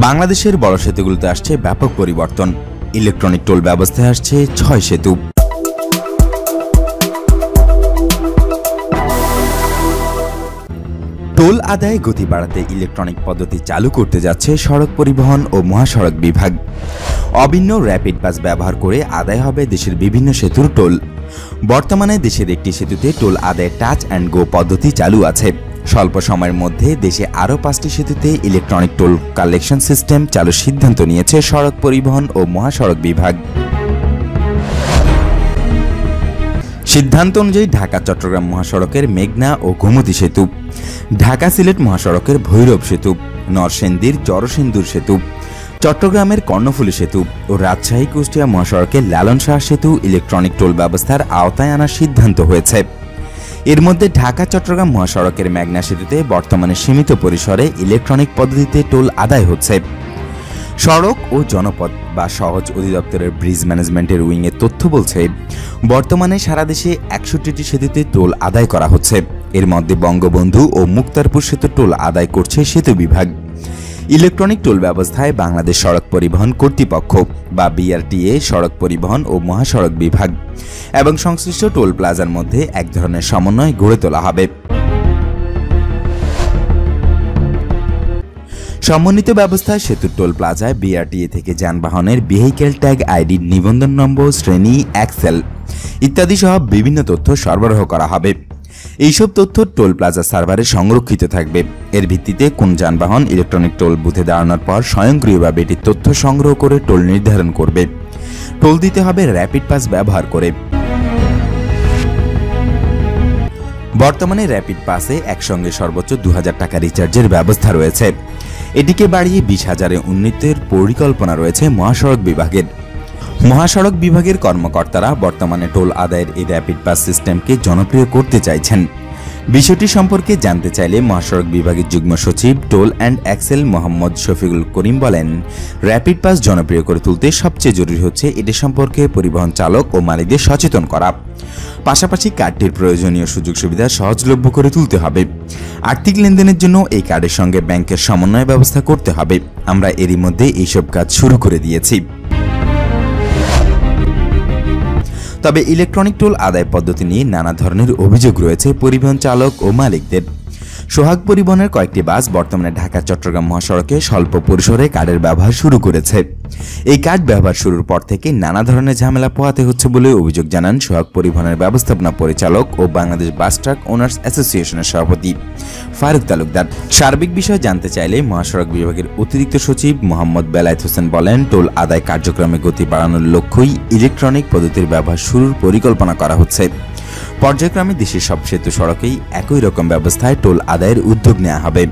বাংলাদেশের বড় সেতুগুলোতে আসছে ব্যাপক পরিবর্তন। ইলেকট্রনিক টোল ব্যবস্থায় আসছে ৬ সেতু। টোল আদায়ে গতি বাড়াতে ইলেকট্রনিক পদ্ধতি চালু করতে যাচ্ছে সড়ক পরিবহন ও মহাসড়ক বিভাগ। অভিন্ন র্যাপিড পাস ব্যবহার করে আদায় হবে দেশের বিভিন্ন সেতুর টোল। বর্তমানে দেশের একটি সেতুতে টোল আদায়ে টাচ অ্যান্ড গো পদ্ধতি চালু আছে। স্বল্প সময়ের মধ্যে দেশে আরও ৫টি সেতুতে ইলেকট্রনিক টোল কালেকশন সিস্টেম চালুর সিদ্ধান্ত নিয়েছে সড়ক পরিবহন ও মহাসড়ক বিভাগ। সিদ্ধান্ত অনুযায়ী ঢাকা চট্টগ্রাম মহাসড়কের মেঘনা ও গোমতী সেতু, ঢাকা সিলেট মহাসড়কের ভৈরব সেতু, নরসিংদীর জড়সিন্দুর সেতু, চট্টগ্রামের কর্ণফুলী সেতু ও রাজশাহী কুষ্টিয়া মহাসড়কের লালন শাহ সেতু ইলেকট্রনিক টোল ব্যবস্থার আওতায় আনার সিদ্ধান্ত হয়েছে। এর মধ্যে ঢাকা চট্টগ্রাম মহাসড়কের মেঘনা সেতুতে বর্তমানে সীমিত পরিসরে ইলেকট্রনিক পদ্ধতিতে টোল আদায় হচ্ছে। সড়ক ও জনপথ বা সহজ অধিদপ্তরের ব্রিজ ম্যানেজমেন্টের উইংয়ের তথ্য বলছে, বর্তমানে সারা দেশে ৬১টি সেতুতে টোল আদায় করা হচ্ছে। এর মধ্যে বঙ্গবন্ধু ও মুক্তারপুর সেতু টোল আদায় করছে সেতু বিভাগ। ইলেকট্রনিক টোল ব্যবস্থায় বাংলাদেশ সড়ক পরিবহন কর্তৃপক্ষ বা বিআরটিএ, সড়ক পরিবহন ও মহাসড়ক বিভাগ এবং সংশ্লিষ্ট টোল প্লাজার মধ্যে এক ধরনের সমন্বয় গড়ে তোলা হবে। সমন্বিত ব্যবস্থায় সেতুর টোল প্লাজায় বিআরটিএ থেকে যানবাহনের ভেহিক্যাল ট্যাগ আইডি, নিবন্ধন নম্বর, শ্রেণী, এক্সেল ইত্যাদি সহ বিভিন্ন তথ্য সরবরাহ করা হবে। এইসব তথ্য টোল প্লাজা সার্ভারে সংরক্ষিত থাকবে। এর ভিত্তিতে কোন যানবাহন ইলেকট্রনিক টোল বুথে দাঁড়ানোর পর স্বয়ংক্রিয়ভাবে এটির তথ্য সংগ্রহ করে টোল নির্ধারণ করবে। টোল দিতে হবে র্যাপিড পাস ব্যবহার করে। বর্তমানে র্যাপিড পাসে একসঙ্গে সর্বোচ্চ ২০০০ টাকা রিচার্জের ব্যবস্থা রয়েছে। এটিকে বাড়িয়ে ২০,০০০-এ উন্নীতের পরিকল্পনা রয়েছে মহাসড়ক বিভাগের। মহাসড়ক বিভাগের কর্মকর্তারা বর্তমানে টোল আদায়ের এই র্যাপিড পাস সিস্টেমকে জনপ্রিয় করতে চাইছেন। বিষয়টি সম্পর্কে জানতে চাইলে মহাসড়ক বিভাগের যুগ্ম সচিব toll and axle Mohammad Shafiqul Karim বলেন, র্যাপিড পাস জনপ্রিয় করে তুলতে সবচেয়ে জরুরি হচ্ছে এটি সম্পর্কে পরিবহন চালক ও মালিকদের সচেতন করা। পাশাপাশি কার্ডটির প্রয়োজনীয় সুযোগ সুবিধা সহজলভ্য করে তুলতে হবে। আর্থিক লেনদেনের জন্য এই কার্ডের সঙ্গে ব্যাংকের সমন্বয় ব্যবস্থা করতে হবে। আমরা এরই মধ্যে এইসব কাজ শুরু করে দিয়েছি। তবে ইলেকট্রনিক টোল আদায় পদ্ধতি নিয়ে নানা ধরনের অভিযোগ রয়েছে পরিবহন চালক ও মালিকদের। সোহাগ পরিবহনের কয়েকটি বাস বর্তমানে ঢাকা চট্টগ্রাম মহাসড়কে স্বল্প পরিসরে কার্ডের ব্যবহার শুরু করেছে। এই কার্ড ব্যবহার শুরুর পর থেকে নানা ধরনের ঝামেলা পোহাতে হচ্ছে বলে অভিযোগ জানান সোহাগ পরিবহনের ব্যবস্থাপনা পরিচালক ও বাংলাদেশ বাস ট্রাক ওনার্স অ্যাসোসিয়েশনের সভাপতি ফারুক তালুকদার। সার্বিক বিষয় জানতে চাইলে মহাসড়ক বিভাগের অতিরিক্ত সচিব মোহাম্মদ বেলায়েত হোসেন বলেন, টোল আদায় কার্যক্রমে গতি বাড়ানোর লক্ষ্যই ইলেকট্রনিক পদ্ধতির ব্যবহার শুরুর পরিকল্পনা করা হচ্ছে। পর্যায়ক্রমে দেশের সব সেতু সড়কেই একই রকম ব্যবস্থায় টোল আদায়ের উদ্যোগ নেওয়া হবে।